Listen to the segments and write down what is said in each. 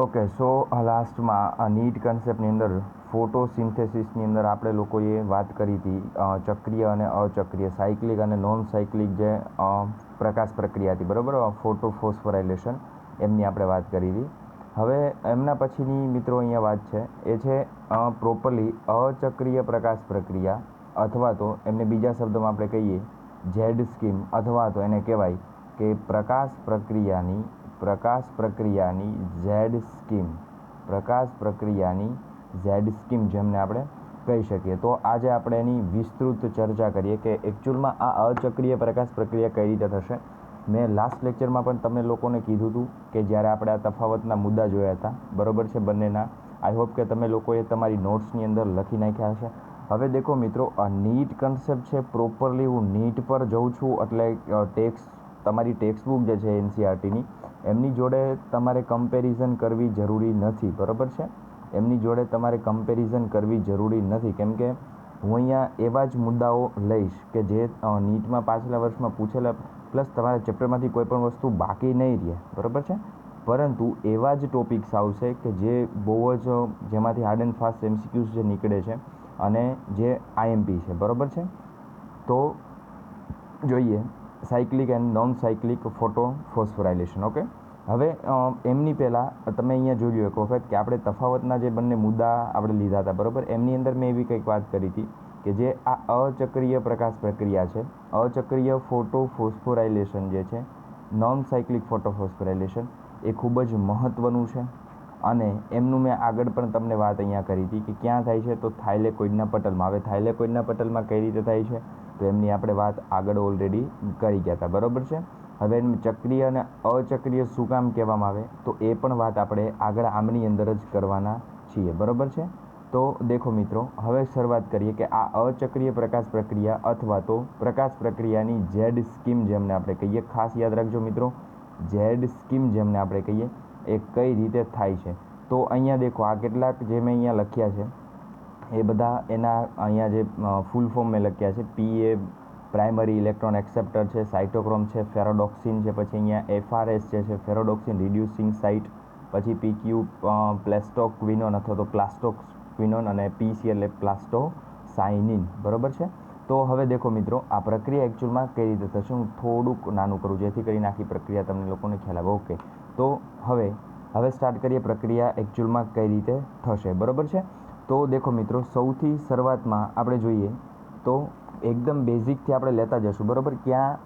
Okay so લાસ્ટમાં NEET કન્સેપ્ટની અંદર ફોટોસિન્થેસિસની અંદર આપણે લોકોએ વાત કરી હતી ચક્રીય અને અચક્રીય સાયક્લિક અને નોન સાયક્લિક જે પ્રકાશ પ્રક્રિયા હતી બરાબર ફોટોફોસ્ફોરાઇલેશન એમની આપણે વાત કરી હતી. હવે એમના પછીની મિત્રો અહીંયા વાત છે એ છે પ્રોપરલી અચક્રીય પ્રકાશ પ્રક્રિયા અથવા તો એમને બીજા શબ્દોમાં આપણે કહીએ ઝેડ સ્કીમ અથવા તો એને કહેવાય કે પ્રકાશ પ્રક્રિયાની ઝેડ સ્કીમ જેમને આપણે કહી શકીએ. તો આજે આપણે એની વિસ્તૃત ચર્ચા કરીએ કે એકચ્યુઅલમાં આ અચક્રીય પ્રકાશ પ્રક્રિયા કઈ રીતે થશે. મેં લાસ્ટ લેક્ચરમાં પણ તમે લોકોને કીધું હતું કે જ્યારે આપણે આ તફાવતના મુદ્દા જોયા હતા બરાબર છે બંનેના. આઈ હોપ કે તમે લોકોએ તમારી નોટ્સની અંદર લખી નાખ્યા હશે. હવે દેખો મિત્રો, આ નીટ કન્સેપ્ટ છે પ્રોપરલી હું નીટ પર જઉં છું એટલે તમારી ટેક્સ્ટબુક જે છે એનસીઆરટીની એમની જોડે તમારે કમ્પેરિઝન કરવી જરૂરી નથી બરાબર છે. એમની જોડે તમારે કમ્પેરિઝન કરવી જરૂરી નથી કેમ કે હું અહીંયા એવા જ મુદ્દાઓ લઈશ કે જે નીટમાં પાછલા વર્ષમાં પૂછેલા પ્લસ તમારા ચેપ્ટરમાંથી કોઈ પણ વસ્તુ બાકી નહીં રહે બરાબર છે. પરંતુ એવા જ ટોપિક્સ આવશે કે જે બહુ જ જેમાંથી હાર્ડ એન્ડ ફાસ્ટ એમસીક્યુઝ જે નીકળે છે અને જે આઈએમપી છે બરાબર છે. તો જોઈએ cyclic and non cyclic photophosphorylation. Okay, હવે એમની પહેલાં તમે અહીંયા જોઈ લો એક વખત કે આપણે તફાવતના જે બંને મુદ્દા આપણે લીધા હતા બરાબર. એમની અંદર મેં એવી કંઈક વાત કરી હતી કે જે આ અચક્રીય પ્રકાશ પ્રક્રિયા છે, અચક્રીય ફોટોફોસ્ફોરાઇલેશન જે છે, નોન સાયક્લિક ફોટોફોસ્ફોરાઇલેશન એ ખૂબ જ મહત્ત્વનું છે. અને એમનું મેં આગળ પણ તમને વાત અહીંયા કરી હતી કે ક્યાં થાય છે તો થાઇલેકોઇડના પટલમાં. હવે થાઇલેકોઇડના પટલમાં કઈ રીતે થાય છે તો એમની આપણે વાત આગળ ઓલરેડી કરી ગયા હતા બરાબર છે. હવે ચક્રીય અને અચક્રીય શું કામ કહેવામાં આવે તો એ પણ વાત આપણે આગળ આમની અંદર જ કરવાના છીએ બરાબર છે. તો દેખો મિત્રો, હવે શરૂઆત કરીએ કે આ અચક્રીય પ્રકાશ પ્રક્રિયા અથવા તો પ્રકાશ પ્રક્રિયાની ઝેડ સ્કીમ જેમને આપણે કહીએ, ખાસ યાદ રાખજો મિત્રો, ઝેડ સ્કીમ જેમને આપણે કહીએ એ કઈ રીતે થાય છે. તો અહીંયા દેખો આ કેટલાક જે મેં અહીંયા લખ્યા છે એ બધા એના અહીંયા જે ફૂલ ફોર્મ મેં લખ્યા છે. પી એ પ્રાઇમરી ઇલેક્ટ્રોન એક્સેપ્ટર છે, સાઇટોક્રોમ છે, ફેરોડોક્સિન છે, પછી અહીંયા એફઆરએસ જે છે ફેરોડોક્સિન રિડ્યુસિંગ સાઇટ, પછી પીક્યુ પ્લેસ્ટોક્વિનોન અથવા તો પ્લાસ્ટોક્વિનોન અને પીસી એટલે પ્લાસ્ટોસાઇનિન બરાબર છે. તો હવે દેખો મિત્રો, આ પ્રક્રિયા એકચ્યુઅલમાં કઈ રીતે થશે હું થોડુંક નાનું કરું જેથી કરીને આખી પ્રક્રિયા તમને લોકોને ખ્યાલ આવે. ઓકે, તો હવે સ્ટાર્ટ કરીએ પ્રક્રિયા એકચ્યુઅલમાં કઈ રીતે થશે બરાબર છે. તો દેખો મિત્રો, સૌથી શરૂઆતમાં આપણે જોઈએ તો એકદમ બેઝિકથી આપણે લેતા જશું બરાબર. ક્યાં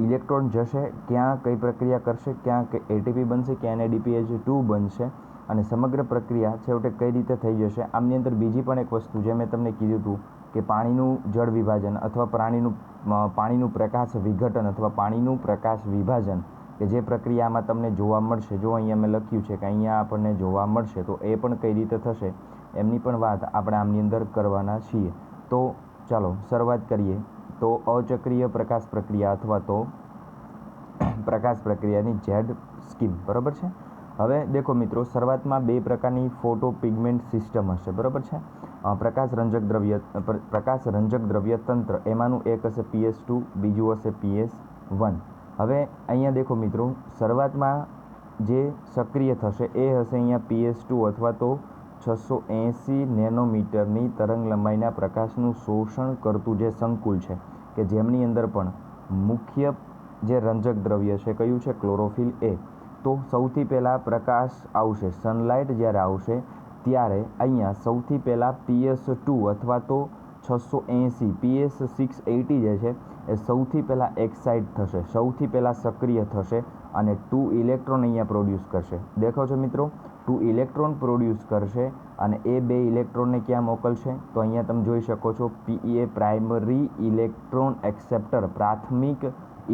ઇલેક્ટ્રોન જશે, ક્યાં કઈ પ્રક્રિયા કરશે, ક્યાં એટીપી બનશે, ક્યાં NADPH2 બનશે અને સમગ્ર પ્રક્રિયા છેવટે કઈ રીતે થઈ જશે. આમની અંદર બીજી પણ એક વસ્તુ જે મેં તમને કીધું હતું કે પાણીનું જળ વિભાજન અથવા પાણીનું પ્રકાશ વિઘટન અથવા પાણીનું પ્રકાશ વિભાજન કે જે પ્રક્રિયામાં તમને જોવા મળશે. જો અહીંયા મેં લખ્યું છે કે અહીંયા આપણને જોવા મળશે તો એ પણ કઈ રીતે થશે એમની પણ વાત આપણે આમની અંદર કરવાના છીએ. તો ચાલો શરૂઆત કરીએ. તો અચક્રીય પ્રકાશ પ્રક્રિયા અથવા તો પ્રકાશ પ્રક્રિયાની ઝેડ સ્કીમ બરાબર છે. હવે દેખો મિત્રો, શરૂઆતમાં બે પ્રકારની ફોટો પિગમેન્ટ સિસ્ટમ હશે બરાબર છે. પ્રકાશ રંજક દ્રવ્ય તંત્ર એમાંનું એક હશે PS2, બીજું હશે PS1. હવે અહીંયા દેખો મિત્રો, શરૂઆતમાં જે સક્રિય થશે એ હશે અહીંયા PS2 અથવા તો 680 નેનોમીટરની તરંગ લંબાઈના પ્રકાશનું શોષણ કરતું જે સંકુલ છે કે જેમની અંદર પણ મુખ્ય જે રંજક દ્રવ્ય છે કયું છે, ક્લોરોફિલ એ. તો સૌથી પહેલાં પ્રકાશ આવશે, સનલાઇટ જ્યારે આવશે ત્યારે અહીંયા સૌથી પહેલાં PS2 અથવા તો 680 PS680 જે છે એ સૌથી પહેલાં એક્સાઇટ થશે, સૌથી પહેલાં સક્રિય થશે અને 2 ઇલેક્ટ્રોન અહીંયા પ્રોડ્યુસ કરશે. દેખો છો મિત્રો, 2 ઇલેક્ટ્રોન પ્રોડ્યુસ કરશે અને એ 2 ઇલેક્ટ્રોનને ક્યાં મોકલશે તો અહીંયા તમે જોઈ શકો છો PE પ્રાઇમરી ઇલેક્ટ્રોન એક્સેપ્ટર, પ્રાથમિક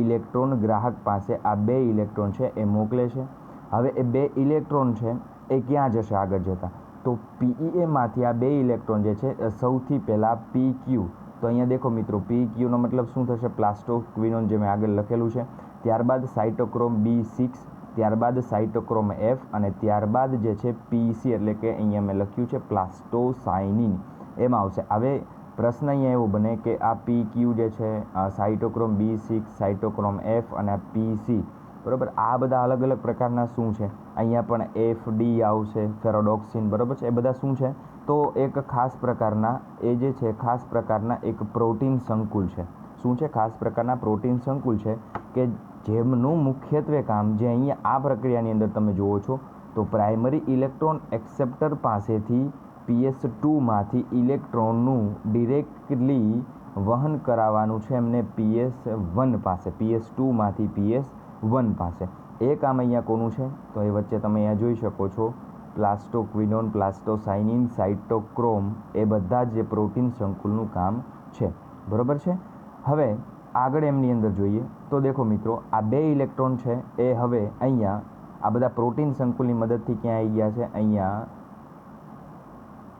ઇલેક્ટ્રોન ગ્રાહક પાસે આ 2 ઇલેક્ટ્રોન છે એ મોકલે છે. હવે એ 2 ઇલેક્ટ્રોન છે એ ક્યાં જશે આગળ જતાં તો PEમાંથી આ 2 ઇલેક્ટ્રોન જે છે સૌથી પહેલાં PQ. તો અહીંયા દેખો મિત્રો, PQનો મતલબ શું થશે, પ્લાસ્ટોક્વિનોન જે મેં આગળ લખેલું છે. ત્યારબાદ સાઇટોક્રોમ B6, ત્યારબાદ સાઇટોક્રોમ F અને ત્યારબાદ જે છે PC એટલે કે અહીંયા મેં લખ્યું છે પ્લાસ્ટોસાઇનિન એમાં આવશે. હવે પ્રશ્ન અહીંયા એવો બને કે આ PQ જે છે સાઇટોક્રોમ B6, સાઇટોક્રોમ F અને આ PC બરાબર. આ બધા અલગ અલગ પ્રકારના શું છે, અહીંયા પણ FD આવશે, ફેરોડોક્સિન, બરાબર છે. એ બધા શું છે, તો એક ખાસ પ્રકારના એ જે છે ખાસ પ્રકારના એક પ્રોટીન સંકુલ છે. શું છે? ખાસ પ્રકારના પ્રોટીન સંકુલ છે કે જેમનું મુખ્યત્વે કામ જે અહીંયા આ પ્રક્રિયાની અંદર તમે જુઓ છો તો પ્રાઇમરી ઇલેક્ટ્રોન એક્સેપ્ટર પાસેથી PS2માંથી ઇલેક્ટ્રોનનું ડિરેક્ટલી વહન કરાવવાનું છે એમને PS1 પાસે, PS2માંથી PS1 પાસે. એ કામ અહીંયા કોનું છે? તો એ વચ્ચે તમે અહીંયા જોઈ શકો છો પ્લાસ્ટોક્વિનોન, પ્લાસ્ટોસાઇનિન, સાઇટોક્રોમ, એ બધા જ પ્રોટીન સંકુલનું કામ છે, બરાબર છે. હવે આગળ એમની અંદર જોઈએ તો દેખો મિત્રો, આ 2 ઇલેક્ટ્રોન છે એ હવે અહીંયા આ બધા પ્રોટીન સંકુલની મદદથી ક્યાં આવી ગયા છે? અહીંયા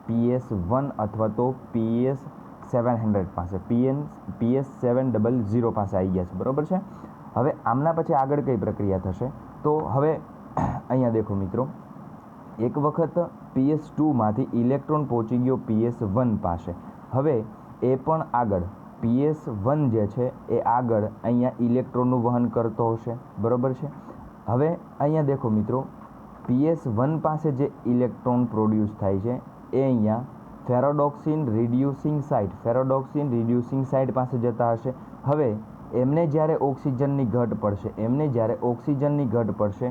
PS1 અથવા તો PS700 પાસે, PS700 પાસે આવી ગયા છે, બરાબર છે. હવે આમના પછી આગળ કઈ પ્રક્રિયા થશે? તો હવે અહીંયા દેખો મિત્રો, એક વખત PS2માંથી ઇલેક્ટ્રોન પહોંચી ગયો PS1 પાસે. હવે એ પણ આગળ PS1 જે છે એ આગળ અહીંયા ઇલેક્ટ્રોનનું વહન કરતો હશે, બરાબર છે. હવે અહીંયા દેખો મિત્રો, PS1 પાસે જે ઇલેક્ટ્રોન પ્રોડ્યુસ થાય છે એ અહીંયા ફેરોડોક્સિન રિડ્યુસિંગ સાઇટ પાસે જતા હશે. હવે એમને જ્યારે ઓક્સિજનની ઘટ પડશે,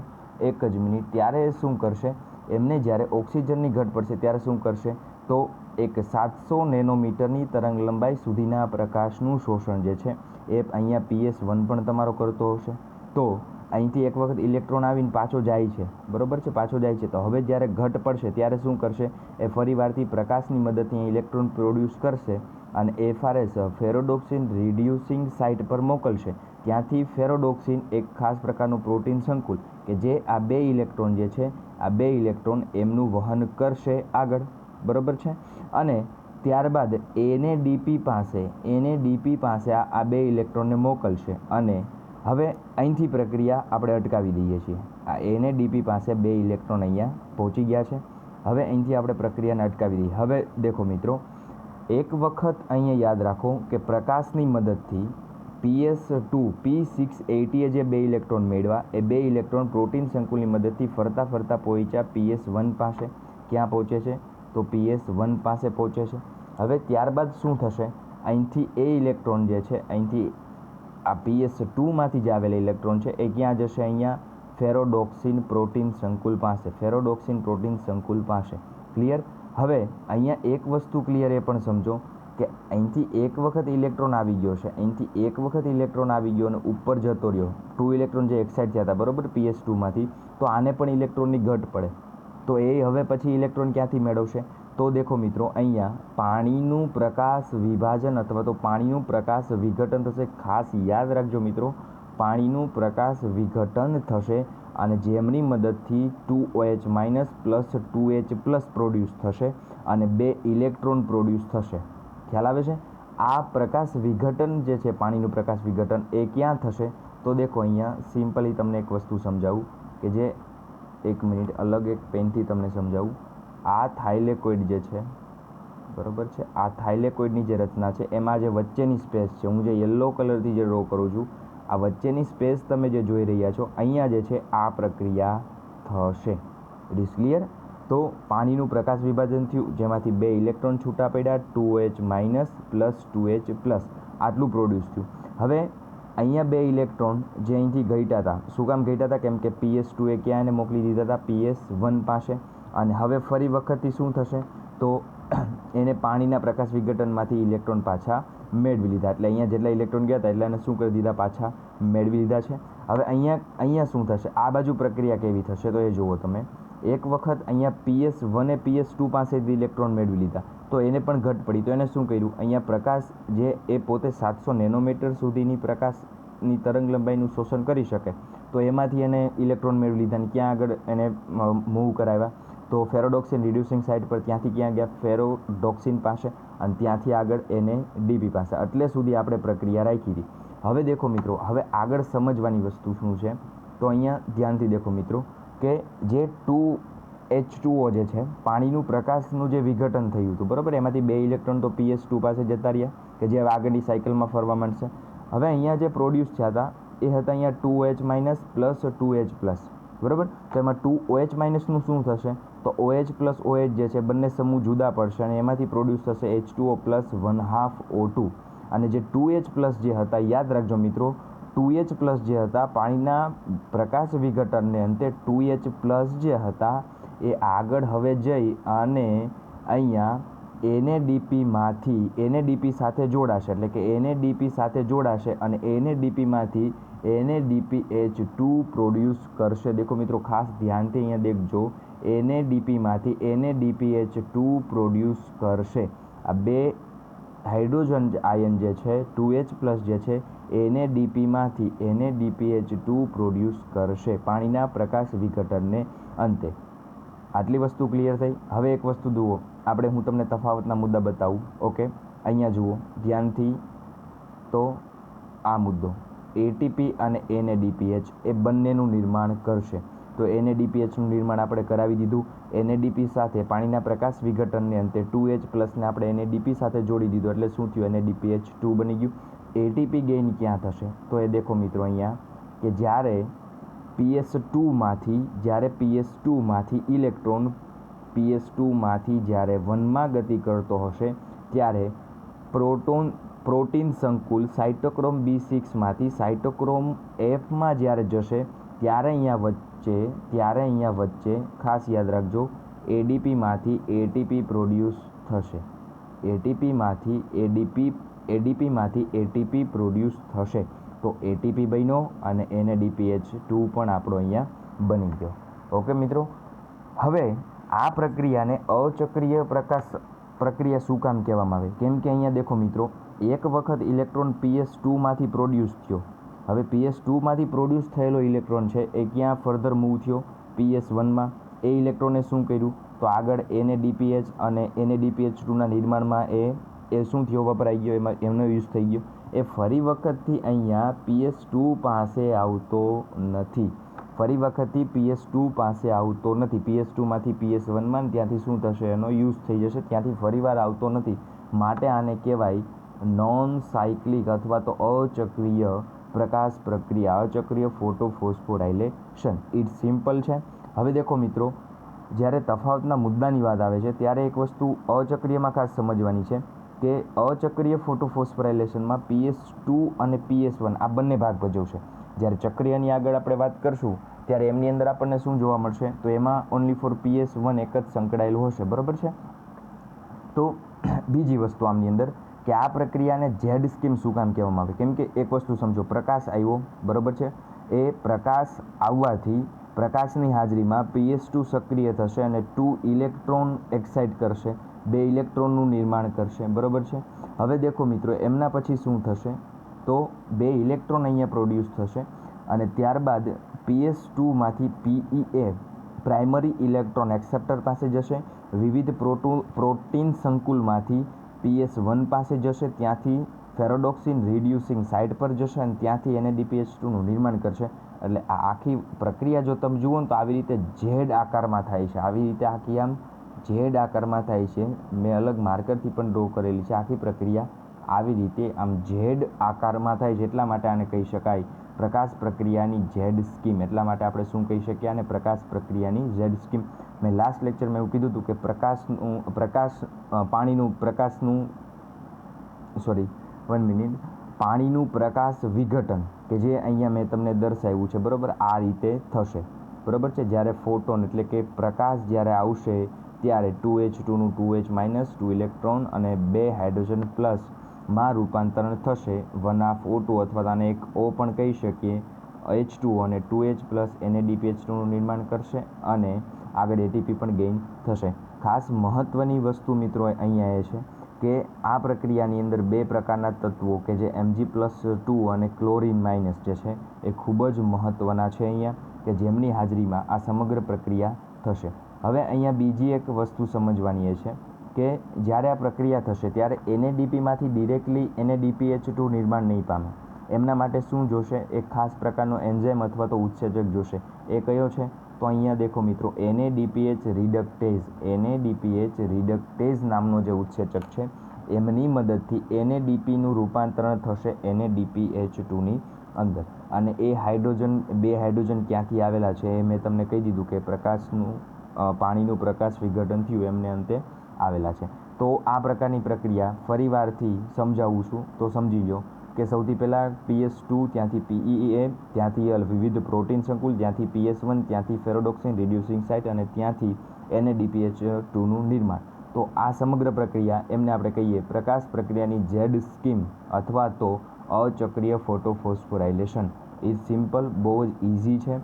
એક જ મિનિટ, ત્યારે શું કરશે? એમને જ્યારે ઓક્સિજનની ઘટ પડશે ત્યારે શું કરશે? તો એક 700 નેનોમીટરની તરંગ લંબાઈ સુધીના પ્રકાશનું શોષણ જે છે એ અહીંયા PS1 પણ તમારો કરતો હશે. તો અહીંથી એક વખત ઇલેક્ટ્રોન આવીને પાછો જાય છે, બરાબર છે, પાછો જાય છે. તો હવે જ્યારે ઘટ પડશે ત્યારે શું કરશે? એ ફરીવારથી પ્રકાશની મદદથી ઇલેક્ટ્રોન પ્રોડ્યુસ કરશે અને FRS ફેરોડોક્સિન રિડ્યુસિંગ સાઇટ પર મોકલશે. ત્યાંથી ફેરોડોક્સિન એક ખાસ પ્રકારનું પ્રોટીન સંકુલ કે જે આ 2 ઇલેક્ટ્રોન જે છે, આ 2 ઇલેક્ટ્રોન એમનું વહન કરશે આગળ, બરાબર છે. અને ત્યારબાદ NADP પાસે આ 2 ઇલેક્ટ્રોનને મોકલશે અને હવે અહીંથી પ્રક્રિયા આપણે અટકાવી દઈએ છીએ. આ NADP પાસે 2 ઇલેક્ટ્રોન અહીંયા પહોંચી ગયા છે. હવે અહીંથી આપણે પ્રક્રિયાને અટકાવી દઈએ. હવે દેખો મિત્રો, એક વખત અહીંયા યાદ રાખો કે પ્રકાશની મદદથી P680 જે 2 ઇલેક્ટ્રોન મેળવ્યા, એ 2 ઇલેક્ટ્રોન પ્રોટીન સંકુલની મદદથી ફરતા પહોંચ્યા PS1 પાસે. ક્યાં પહોંચે છે? તો PS1 પાસે પહોંચે છે. હવે ત્યારબાદ શું થશે? અહીંથી એ ઇલેક્ટ્રોન જે છે, અહીંથી આ PS2માંથી જે આવેલા ઇલેક્ટ્રોન છે એ ક્યાં જશે? અહીંયા ફેરોડોક્સિન પ્રોટીન સંકુલ પાસે. ક્લિયર? હવે અહીંયા એક વસ્તુ ક્લિયર એ પણ સમજો કે અહીંથી એક વખત ઇલેક્ટ્રોન આવી ગયો છે, અને ઉપર જતો રહ્યો, 2 ઇલેક્ટ્રોન જે એક્સાઇટ થયા હતા, બરાબર, PS2માંથી, તો આને પણ ઇલેક્ટ્રોનની ઘટ પડે. તો એ હવે પછી ઇલેક્ટ્રોન ક્યાંથી મેળવશે? તો દેખો મિત્રો, અહીંયા પાણીનું પ્રકાશ વિભાજન અથવા તો પાણીનું પ્રકાશ વિઘટન થશે. ખાસ યાદ રાખજો મિત્રો, પાણીનું પ્રકાશ વિઘટન થશે અને જેમની મદદથી 2OH- પ્લસ 2H+ પ્રોડ્યુસ થશે અને 2 ઇલેક્ટ્રોન પ્રોડ્યુસ થશે. ખ્યાલ આવે છે? આ પ્રકાશ વિઘટન જે છે, પાણીનું પ્રકાશ વિઘટન, એ ક્યાં થશે? તો દેખો અહીંયા સિમ્પલી તમને એક વસ્તુ સમજાવું કે જે એક મિનિટ અલગ એક પેનથી તમને સમજાવું. આ થાઇલેકોઇડ જે છે, બરાબર છે, આ થાઇલેકોઇડની જે રચના છે એમાં જે વચ્ચેની સ્પેસ છે, હું જે યલો કલરથી જે ડ્રો કરું છું, આ વચ્ચેની સ્પેસ તમે જે જોઈ રહ્યા છો, અહીંયા જે છે આ પ્રક્રિયા થશે. It is clear? તો પાણીનું પ્રકાશ વિભાજન થયું, જેમાંથી 2 ઇલેક્ટ્રોન છૂટા પડ્યા, 2OH- પ્લસ 2H+, આટલું પ્રોડ્યુસ થયું. હવે અહીંયા 2 ઇલેક્ટ્રોન જે અહીંથી ઘટ્યા હતા, શું કામ ઘટ્યા હતા? કેમ કે PS2 ક્યાં એને મોકલી દીધા હતા? PS1 પાસે. અને હવે ફરી વખતથી શું થશે? તો એને પાણીના પ્રકાશ વિઘટનમાંથી ઇલેક્ટ્રોન પાછા મેળવી લીધા. એટલે અહીંયા જેટલા ઇલેક્ટ્રોન ગયા હતા એટલે એને શું કરી દીધા? પાછા મેળવી લીધા છે. હવે અહીંયા શું થશે? આ બાજુ પ્રક્રિયા કેવી થશે? તો એ જુઓ તમે. એક વખત અહીંયા PS1 PS2 પાસેથી ઇલેક્ટ્રોન મેળવી લીધા, તો એને પણ ઘટ પડી. તો એને શું કર્યું? અહીંયા પ્રકાશ જે એ પોતે 700 નેનોમીટર સુધીની પ્રકાશની તરંગ લંબાઈનું શોષણ કરી શકે, તો એમાંથી એને ઇલેક્ટ્રોન મેળવી લીધા અને ક્યાં આગળ એને મૂવ કરાવ્યા? તો ફેરોડોક્સિન રિડ્યુસિંગ સાઇટ પર. ત્યાંથી ક્યાં ગયા? ફેરોડોક્સિન પાસે, અને ત્યાંથી આગળ NADP પાસે. એટલે સુધી આપણે પ્રક્રિયા રાખી હતી. હવે દેખો મિત્રો, હવે આગળ સમજવાની વસ્તુ શું છે? તો અહીંયા ધ્યાનથી દેખો મિત્રો કે જે 2H2O જે છે, પાણીનું પ્રકાશનું જે વિઘટન થયું હતું, બરાબર, એમાંથી 2 ઇલેક્ટ્રોન તો PS2 પાસે જતા રહ્યા કે જે હવે આગળની સાયકલમાં ફરવા માંડશે. હવે અહીંયા જે પ્રોડ્યુસ થયા હતા એ હતા અહીંયા 2H minus plus 2H plus, બરાબર. તો એમાં 2OH માઇનસનું શું થશે, તો OH પ્લસ OH જે છે બંને સમૂહ જુદા પડશે અને એમાંથી પ્રોડ્યુસ થશે H2O પ્લસ 1/2 O2. અને જે 2H પ્લસ જે હતા, યાદ રાખજો મિત્રો, 2H પ્લસ જે હતા પાણીના પ્રકાશ વિઘટનને અંતે 2H પ્લસ જે હતા એ આગળ હવે જઈ અને અહીંયા NADP સાથે જોડાશે, એટલે કે NADP સાથે જોડાશે અને NADPમાંથી NADPH2 પ્રોડ્યુસ કરશે. દેખો મિત્રો, ખાસ ધ્યાનથી અહીંયા દેખજો, NADPમાંથી NADPH2 પ્રોડ્યુસ કરશે. આ બે હાઇડ્રોજન આયન જે છે 2H પ્લસ જે છે NADPમાંથી NADPH2 પ્રોડ્યુસ કરશે પાણીના પ્રકાશ વિઘટનને અંતે. આટલી વસ્તુ ક્લિયર થઈ. હવે એક વસ્તુ જુઓ, હું તમને તફાવતના મુદ્દા બતાવું. ઓકે, અહીંયા જુઓ ધ્યાનથી. તો આ મુદ્દો ATP અને NADPH એ બંનેનું નિર્માણ કરશે. તો NADPHનું નિર્માણ આપણે કરાવી દીધું. NADP સાથે પાણીના પ્રકાશ વિઘટનને અંતે 2H પ્લસને આપણે NADP સાથે જોડી દીધું, એટલે શું થયું, NADPH2 બની ગયું. ATP ગેઇન ક્યાં થશે, તો એ દેખો મિત્રો અહીંયા કે જ્યારે PS2માંથી ઇલેક્ટ્રોન PS2માંથી જ્યારે 1માં ગતિ કરતો હશે ત્યારે પ્રોટીન સંકુલ સાઇટોક્રોમ B6માંથી સાઇટોક્રોમ Fમાં જ્યારે જશે ત્યારે અહીંયા વચ્ચે ખાસ યાદ રાખજો, ADPમાંથી ATP પ્રોડ્યુસ થશે. ADPમાંથી ATP પ્રોડ્યુસ થશે. તો ATP બન્યો અને NADPH2 પણ આપણો અહીંયા બની ગયો. ઓકે મિત્રો, હવે આ પ્રક્રિયાને અચક્રીય પ્રક્રિયા શું કામ કહેવામાં આવે, કેમ કે અહીંયા દેખો મિત્રો, એક વખત ઇલેક્ટ્રોન PS2માંથી પ્રોડ્યુસ થયો. હવે PS2માંથી પ્રોડ્યુસ થયેલો ઇલેક્ટ્રોન છે એ ક્યાં ફર્ધર મૂવ થયો, PS1માં. એ ઇલેક્ટ્રોને શું કર્યું, તો આગળ NADPH અને NADPH2ના નિર્માણમાં એ શું થયો, વપરાઈ ગયો, એમનો યુઝ થઈ ગયો. એ ફરી વખતથી અહીંયા PS2 પાસે આવતો નથી. PS2માંથી PS1માં ત્યાંથી શું થશે, એનો યુઝ થઈ જશે, ત્યાંથી ફરીવાર આવતો નથી. માટે આને કહેવાય નોન સાયક્લિક અથવા તો અચક્રીય પ્રકાશ પ્રક્રિયા, અચક્રીય ફોટોફોસ્ફોરાયલેશન. ઇટ્સ સિમ્પલ છે. હવે દેખો મિત્રો, જ્યારે તફાવતના મુદ્દાની વાત આવે છે ત્યારે એક વસ્તુ અચક્રીયમાં ખાસ સમજવાની છે કે અચક્રીય ફોટોફોસ્ફોરાયલેશનમાં PS2 અને PS1 આ બંને ભાગ ભજવશે. જ્યારે ચક્રીયની આગળ આપણે વાત કરશું ત્યારે એમની અંદર આપણને શું જોવા મળશે, તો એમાં ઓનલી ફોર PS1 એક જ સંકળાયેલું હશે, બરાબર છે. તો બીજી વસ્તુ આમની અંદર કે આ પ્રક્રિયાને ઝેડ સ્કીમ શું કામ કહેવામાં આવે, કેમ કે એક વસ્તુ સમજો, પ્રકાશ આવ્યો, બરાબર છે, એ પ્રકાશ આવવાથી પ્રકાશની હાજરીમાં PS2 સક્રિય થશે અને 2 ઇલેક્ટ્રોન એક્સાઇટ કરશે, 2 ઇલેક્ટ્રોનનું નિર્માણ કરશે, બરાબર છે. હવે દેખો મિત્રો, એમના પછી શું થશે, તો 2 ઇલેક્ટ્રોન અહીંયા પ્રોડ્યુસ થશે અને ત્યારબાદ PS2માંથી PEA પ્રાઇમરી ઇલેક્ટ્રોન એક્સેપ્ટર પાસે જશે, વિવિધ પ્રોટીન સંકુલમાંથી PS1 પાસે જશે, ત્યાંથી ફેરોડોક્સિન રિડ્યુસિંગ સાઇટ પર જશે અને ત્યાંથી NADPH2નું નિર્માણ કરશે. એટલે આ આખી પ્રક્રિયા જો તમે જુઓ ને તો આવી રીતે ઝેડ આકારમાં થાય છે, આવી રીતે આખી આમ ઝેડ આકારમાં થાય છે. મેં અલગ માર્કરથી પણ ડ્રો કરેલી છે. આખી પ્રક્રિયા આવી રીતે આમ ઝેડ આકારમાં થાય છે, એટલા માટે આને કહી શકાય પ્રકાશ પ્રક્રિયાની ઝેડ સ્કીમ. એટલા માટે આપણે શું કહી શકીએ, આને પ્રકાશ પ્રક્રિયાની ઝેડ સ્કીમ. મેં લાસ્ટ લેક્ચરમાં એવું કીધું હતું કે પાણીનું પ્રકાશ વિઘટન કે જે અહીંયા મેં તમને દર્શાવ્યું છે, બરાબર, આ રીતે થશે, બરાબર છે. જ્યારે ફોટોન એટલે કે પ્રકાશ જ્યારે આવશે ત્યારે 2H2નું 2H માઇનસ 2 ઇલેક્ટ્રોન અને 2 હાઇડ્રોજન પ્લસમાં રૂપાંતરણ થશે 1/2 O2, અથવા આને એક O પણ કહી શકીએ, H2O અને 2H પ્લસ NADPH2નું નિર્માણ કરશે અને આગળ ATP પણ ગેઇન થશે. ખાસ મહત્ત્વની વસ્તુ મિત્રો અહીંયા એ છે કે આ પ્રક્રિયાની અંદર 2 પ્રકારના તત્વો કે જે Mg+2 અને ક્લોરિન માઇનસ જે છે એ ખૂબ જ મહત્ત્વના છે અહીંયા, કે જેમની હાજરીમાં આ સમગ્ર પ્રક્રિયા થશે. હવે અહીંયા બીજી એક વસ્તુ સમજવાની એ છે કે જ્યારે આ પ્રક્રિયા થશે ત્યારે NADPમાંથી ડિરેક્ટલી NADPH2 નિર્માણ નહીં પામે. એમના માટે શું જોશે, એક ખાસ પ્રકારનો એન્ઝાઇમ અથવા તો ઉત્સેચક જોશે. એ કયો છે, તો અહીંયા દેખો મિત્રો, NADPH રિડક્ટેઝ નામનો જે ઉત્સેચક છે એમની મદદથી NADPનું રૂપાંતરણ થશે NADPH2ની અંદર. અને એ હાઇડ્રોજન, 2 હાઇડ્રોજન ક્યાંથી આવેલા છે એ મેં તમને કહી દીધું કે પ્રકાશનું પાણીનું પ્રકાશ વિઘટન થયું એમને અંતે આવેલા છે. તો આ પ્રકારની પ્રક્રિયા ફરીવારથી સમજાવું છું તો સમજી લો કે સૌથી પહેલાં PS2, ત્યાંથી PEA, ત્યાંથી વિવિધ પ્રોટીન સંકુલ, ત્યાંથી PS1, ત્યાંથી ફેરોડોક્સિન રિડ્યુસિંગ સાઇટ અને ત્યાંથી NADPH2નું નિર્માણ. તો આ સમગ્ર પ્રક્રિયા એમને આપણે કહીએ પ્રકાશ પ્રક્રિયાની ઝેડ સ્કીમ અથવા તો અચક્રીય ફોટોફોસ્ફોરાઇલેશન. ઇઝ સિમ્પલ, બહુ જ ઇઝી છે.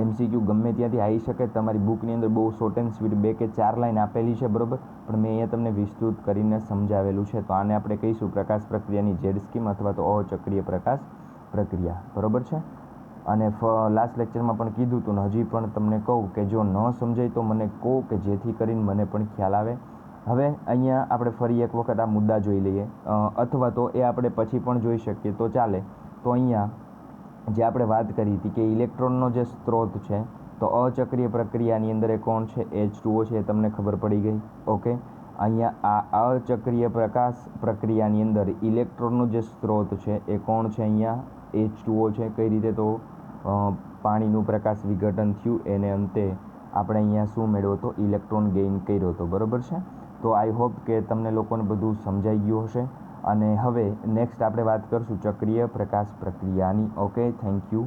MCQ ગમે ત્યાંથી આવી શકે. તમારી બુકની અંદર બહુ શોર્ટ એન્ડ સ્વીટ 2 કે 4 લાઈન આપેલી છે, બરાબર, પણ મેં અહીંયા તમને વિસ્તૃત કરીને સમજાવેલું છે. તો આને આપણે કહીશું પ્રકાશ પ્રક્રિયાની ઝેડ સ્કીમ અથવા તો અચક્રીય પ્રકાશ પ્રક્રિયા, બરાબર છે. અને લાસ્ટ લેક્ચરમાં પણ કીધું હતું ને હજી પણ તમને કહું કે જો ન સમજાય તો મને કહો કે જેથી કરીને મને પણ ખ્યાલ આવે. હવે અહીંયા આપણે ફરી એક વખત આ મુદ્દા જોઈ લઈએ, અથવા તો એ આપણે પછી પણ જોઈ શકીએ તો ચાલે. તો અહીંયા જે આપણે વાત કરી હતી કે ઇલેક્ટ્રોનનો જે સ્ત્રોત છે, તો અચક્રીય પ્રક્રિયાની અંદર એ કોણ છે? H2O છે. એ તમને ખબર પડી ગઈ. ઓકે, અહીંયા આ અચક્રીય પ્રકાશ પ્રક્રિયાની અંદર ઇલેક્ટ્રોનનો જે સ્ત્રોત છે એ કોણ છે? અહીંયા H2O છે. કઈ રીતે? તો પાણીનું પ્રકાશ વિઘટન થયું એને અંતે આપણે અહીંયા શું મેળવ્યો હતો? ઇલેક્ટ્રોન ગેઇન કર્યો હતો, બરાબર છે. તો આઈ હોપ કે તમને લોકોને બધું સમજાઈ ગયું હશે. અને હવે નેક્સ્ટ આપણે વાત કરીશું ચક્રીય પ્રકાશ પ્રક્રિયાની. Okay, thank you.